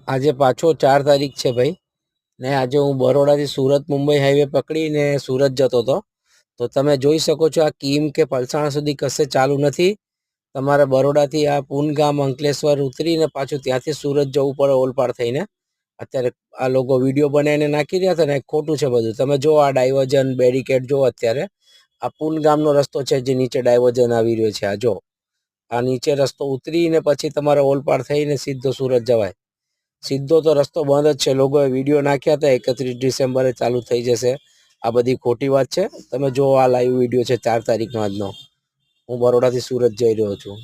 આજે પાછો 4 તારીખ છે ભાઈ ને આજે હું બરોડાથી સુરત મુંબઈ હાઈવે પકડીને સુરત જતો હતો તો તમે જોઈ શકો છો આ કીમ કે પલસાણા સુધી કશે ચાલુ નથી. તમારે બરોડાથી આ પૂનગામ અંકલેશ્વર ઉતરીને પાછું ત્યાંથી સુરત જવું પડે ઓલપાડ થઈને. અત્યારે આ લોકો વિડીયો બનાવીને નાખી રહ્યા હતા ને ખોટું છે બધું. તમે જો આ ડાયવર્ઝન બેરિકેડ જો અત્યારે આ પૂનગામનો રસ્તો છે જે નીચે ડાયવર્ઝન આવી રહ્યો છે. આ જો આ નીચે રસ્તો ઉતરીને પછી તમારે ઓલપાડ થઈને સીધો સુરત જવાય. સીધો તો રસ્તો બંધ જ છે. લોકોએ વિડીયો નાખ્યા હતા 31 ડિસેમ્બરે ચાલુ થઈ જશે. આ બધી ખોટી વાત છે. તમે જો આ લાઈવ વિડીયો છે 4 તારીખનો આજનો. હું બરોડાથી સુરત જઈ રહ્યો છું.